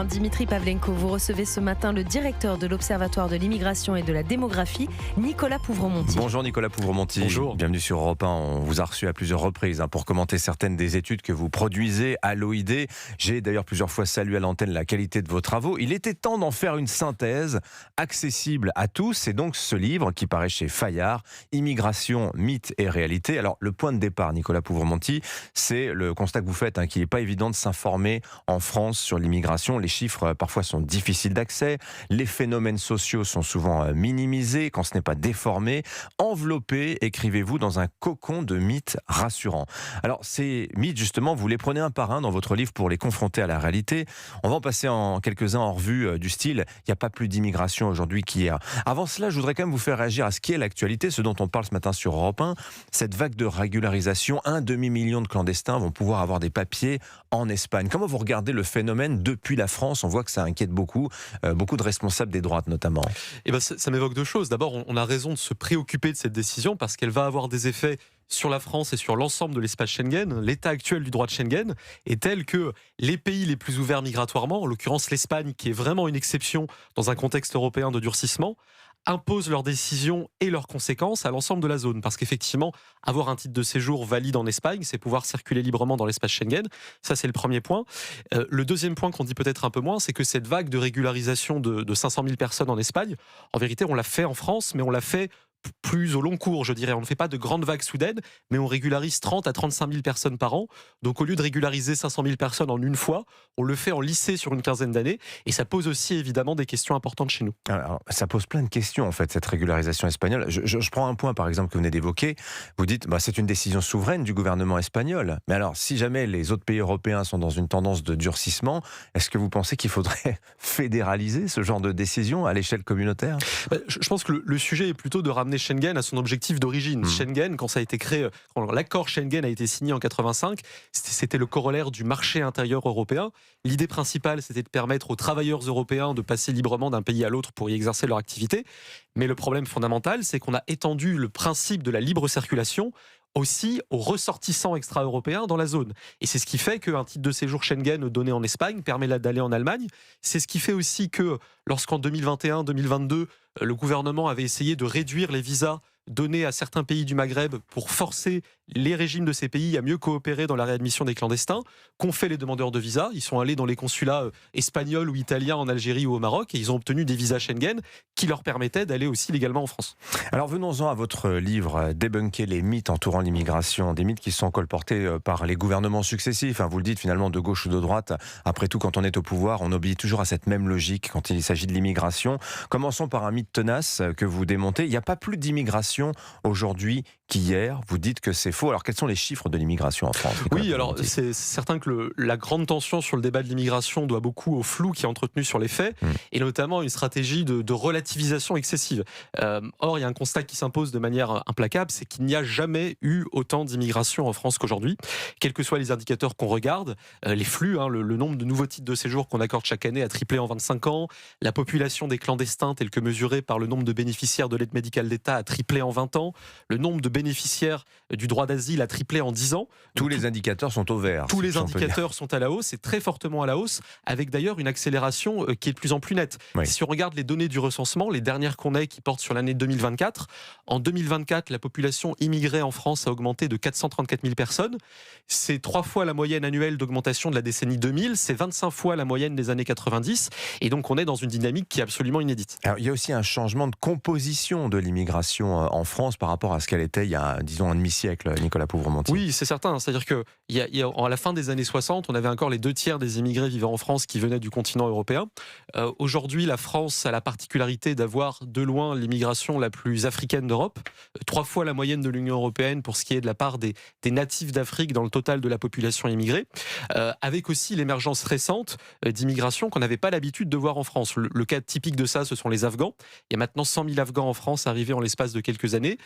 Dimitri Pavlenko, vous recevez ce matin le directeur de l'Observatoire de l'immigration et de la démographie, Nicolas Pouvremonty. Bonjour Nicolas Pouvremonty. Bonjour. Bienvenue sur Europe 1. On vous a reçu à plusieurs reprises pour commenter certaines des études que vous produisez à l'OID. J'ai d'ailleurs plusieurs fois salué à l'antenne la qualité de vos travaux. Il était temps d'en faire une synthèse accessible à tous. C'est donc ce livre qui paraît chez Fayard, Immigration, mythe et réalité. Alors le point de départ, Nicolas Pouvremonty, c'est le constat que vous faites, qu'il n'est pas évident de s'informer en France sur l'immigration. Les chiffres parfois sont difficiles d'accès, les phénomènes sociaux sont souvent minimisés, quand ce n'est pas déformé, enveloppés, écrivez-vous, dans un cocon de mythes rassurants. Alors ces mythes, justement, vous les prenez un par un dans votre livre pour les confronter à la réalité. On va en passer en quelques-uns en revue du style « Il n'y a pas plus d'immigration aujourd'hui qu'hier ». Avant cela, je voudrais quand même vous faire réagir à ce qui est l'actualité, ce dont on parle ce matin sur Europe 1, cette vague de régularisation. 1,5 million de clandestins vont pouvoir avoir des papiers en Espagne. Comment vous regardez le phénomène depuis la France? On voit que ça inquiète beaucoup de responsables des droites notamment. Ça m'évoque deux choses. D'abord, on a raison de se préoccuper de cette décision parce qu'elle va avoir des effets sur la France et sur l'ensemble de l'espace Schengen. L'état actuel du droit de Schengen est tel que les pays les plus ouverts migratoirement, en l'occurrence l'Espagne, qui est vraiment une exception dans un contexte européen de durcissement, imposent leurs décisions et leurs conséquences à l'ensemble de la zone. Parce qu'effectivement, avoir un titre de séjour valide en Espagne, c'est pouvoir circuler librement dans l'espace Schengen. Ça, c'est le premier point. Le deuxième point qu'on dit peut-être un peu moins, c'est que cette vague de régularisation de 500 000 personnes en Espagne, en vérité, on l'a fait en France, mais on l'a fait plus au long cours, je dirais. On ne fait pas de grandes vagues soudaines, mais on régularise 30 à 35 000 personnes par an. Donc au lieu de régulariser 500 000 personnes en une fois, on le fait en lissé sur une quinzaine d'années. Et ça pose aussi évidemment des questions importantes chez nous. Alors, ça pose plein de questions en fait, cette régularisation espagnole. Je prends un point par exemple que vous venez d'évoquer. Vous dites c'est une décision souveraine du gouvernement espagnol. Mais alors, si jamais les autres pays européens sont dans une tendance de durcissement, est-ce que vous pensez qu'il faudrait fédéraliser ce genre de décision à l'échelle communautaire? Je pense que le sujet est plutôt de ramener Schengen à son objectif d'origine. Schengen, quand ça a été créé, quand l'accord Schengen a été signé en 85, c'était le corollaire du marché intérieur européen. L'idée principale, c'était de permettre aux travailleurs européens de passer librement d'un pays à l'autre pour y exercer leur activité. Mais le problème fondamental, c'est qu'on a étendu le principe de la libre circulation aussi aux ressortissants extra-européens dans la zone. Et c'est ce qui fait qu'un titre de séjour Schengen donné en Espagne permet d'aller en Allemagne. C'est ce qui fait aussi que lorsqu'en 2021-2022, le gouvernement avait essayé de réduire les visas donnés à certains pays du Maghreb pour forcer les régimes de ces pays à mieux coopérer dans la réadmission des clandestins, qu'ont fait les demandeurs de visa. Ils sont allés dans les consulats espagnols ou italiens en Algérie ou au Maroc et ils ont obtenu des visas Schengen qui leur permettaient d'aller aussi légalement en France. Alors venons-en à votre livre, débunker les mythes entourant l'immigration, des mythes qui sont colportés par les gouvernements successifs. Vous le dites finalement de gauche ou de droite. Après tout, quand on est au pouvoir, on obéit toujours à cette même logique quand il s'agit de l'immigration. Commençons par un mythe tenace que vous démontez. Il n'y a pas plus d'immigration aujourd'hui qu'hier. Vous dites que c'est faux. Alors quels sont les chiffres de l'immigration en France? Oui, alors c'est certain que la grande tension sur le débat de l'immigration doit beaucoup au flou qui est entretenu sur les faits et notamment une stratégie de relativisation excessive. Or, il y a un constat qui s'impose de manière implacable, c'est qu'il n'y a jamais eu autant d'immigration en France qu'aujourd'hui. Quels que soient les indicateurs qu'on regarde, les flux, le nombre de nouveaux titres de séjour qu'on accorde chaque année a triplé en 25 ans, la population des clandestins telle que mesurée par le nombre de bénéficiaires de l'aide médicale d'État a triplé en 20 ans, le nombre de bénéficiaires du droit d'asile a triplé en 10 ans. Tous les indicateurs sont au vert. Tous les indicateurs sont à la hausse, et très fortement à la hausse, avec d'ailleurs une accélération qui est de plus en plus nette. Oui. Si on regarde les données du recensement, les dernières qu'on ait qui portent sur l'année 2024, en 2024, la population immigrée en France a augmenté de 434 000 personnes. C'est 3 fois la moyenne annuelle d'augmentation de la décennie 2000, c'est 25 fois la moyenne des années 90, et donc on est dans une dynamique qui est absolument inédite. Alors, il y a aussi un changement de composition de l'immigration en France par rapport à ce qu'elle était il y a, disons, un demi-siècle, Nicolas Pouvremonty. Oui, c'est certain. C'est-à-dire qu'à la fin des années 60, on avait encore les 2/3 des immigrés vivant en France qui venaient du continent européen. Aujourd'hui, la France a la particularité d'avoir de loin l'immigration la plus africaine d'Europe, 3 fois la moyenne de l'Union européenne pour ce qui est de la part des natifs d'Afrique dans le total de la population immigrée, avec aussi l'émergence récente d'immigration qu'on n'avait pas l'habitude de voir en France. Le cas typique de ça, ce sont les Afghans. Il y a maintenant 100 000 Afghans en France arrivés en l'espace de quelques années,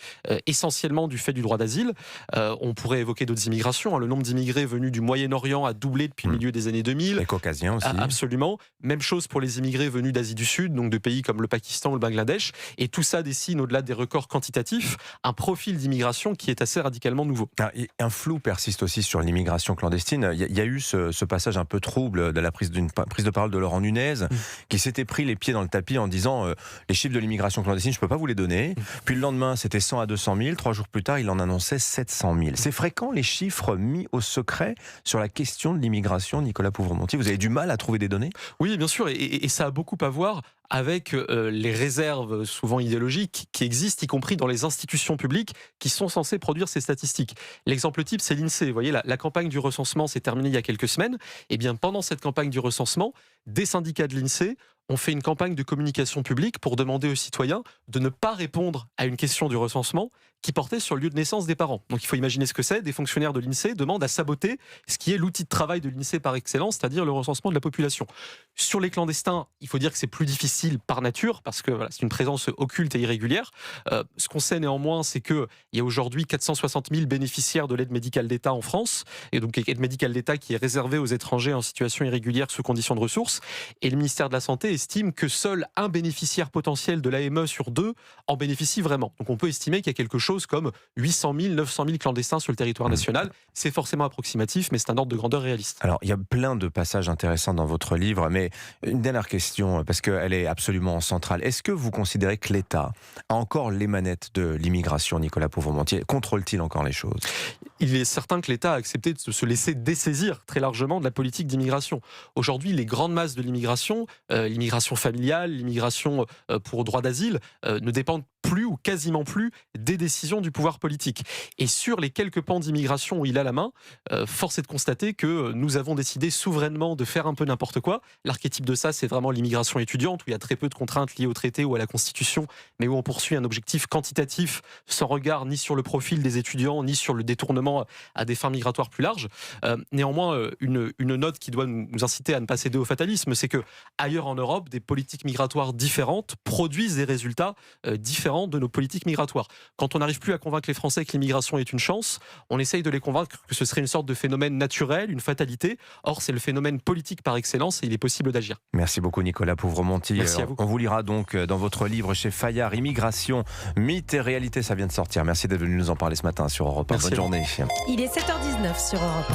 essentiellement essentiellement du fait du droit d'asile. On pourrait évoquer d'autres immigrations. Le nombre d'immigrés venus du Moyen-Orient a doublé depuis le milieu des années 2000. Les Caucasiens aussi. Absolument. Même chose pour les immigrés venus d'Asie du Sud, donc de pays comme le Pakistan ou le Bangladesh. Et tout ça dessine, au-delà des records quantitatifs, un profil d'immigration qui est assez radicalement nouveau. Un flou persiste aussi sur l'immigration clandestine. Il y a eu ce passage un peu trouble de la prise de parole de Laurent Nunez, qui s'était pris les pieds dans le tapis en disant les chiffres de l'immigration clandestine, je ne peux pas vous les donner. Puis le lendemain, c'était 100 à 200 000. 3 jours plus tard, il en annonçait 700 000. C'est fréquent, les chiffres mis au secret sur la question de l'immigration, Nicolas Pouvremontier. Vous avez du mal à trouver des données ? Oui, bien sûr, et ça a beaucoup à voir avec les réserves souvent idéologiques qui existent, y compris dans les institutions publiques qui sont censées produire ces statistiques. L'exemple type, c'est l'INSEE. Vous voyez, la campagne du recensement s'est terminée il y a quelques semaines. Et bien, pendant cette campagne du recensement, des syndicats de l'INSEE ont fait une campagne de communication publique pour demander aux citoyens de ne pas répondre à une question du recensement qui portait sur le lieu de naissance des parents. Donc il faut imaginer ce que c'est. Des fonctionnaires de l'INSEE demandent à saboter ce qui est l'outil de travail de l'INSEE par excellence, c'est-à-dire le recensement de la population. Sur les clandestins, il faut dire que c'est plus difficile par nature, parce que c'est une présence occulte et irrégulière. Ce qu'on sait néanmoins, c'est qu'il y a aujourd'hui 460 000 bénéficiaires de l'aide médicale d'État en France, et donc l'aide médicale d'État qui est réservée aux étrangers en situation irrégulière sous conditions de ressources. Et le ministère de la Santé estime que seul un bénéficiaire potentiel de l'AME sur 2 en bénéficie vraiment. Donc on peut estimer qu'il y a quelque chose comme 800 000, 900 000 clandestins sur le territoire national. C'est forcément approximatif, mais c'est un ordre de grandeur réaliste. Alors, il y a plein de passages intéressants dans votre livre, mais une dernière question, parce qu'elle est absolument centrale. Est-ce que vous considérez que l'État a encore les manettes de l'immigration, Nicolas Pouvremontier ? Contrôle-t-il encore les choses ? Il est certain que l'État a accepté de se laisser dessaisir très largement de la politique d'immigration. Aujourd'hui, les grandes masses de l'immigration, l'immigration familiale, l'immigration pour droit d'asile, ne dépendent plus ou quasiment plus des décisions du pouvoir politique. Et sur les quelques pans d'immigration où il a la main, force est de constater que nous avons décidé souverainement de faire un peu n'importe quoi. L'archétype de ça, c'est vraiment l'immigration étudiante, où il y a très peu de contraintes liées au traité ou à la Constitution, mais où on poursuit un objectif quantitatif, sans regard ni sur le profil des étudiants, ni sur le détournement à des fins migratoires plus larges. Néanmoins, une note qui doit nous inciter à ne pas céder au fatalisme, c'est que ailleurs en Europe, des politiques migratoires différentes produisent des résultats différents de nos politiques migratoires. Quand on n'arrive plus à convaincre les Français que l'immigration est une chance, on essaye de les convaincre que ce serait une sorte de phénomène naturel, une fatalité. Or, c'est le phénomène politique par excellence et il est possible d'agir. Merci beaucoup Nicolas Pouvremontier. Merci à vous. On vous lira donc dans votre livre chez Fayard, Immigration, mythe et réalité, ça vient de sortir. Merci d'être venu nous en parler ce matin sur Europe 1. Bonne journée. Il est 7h19 sur Europe 1.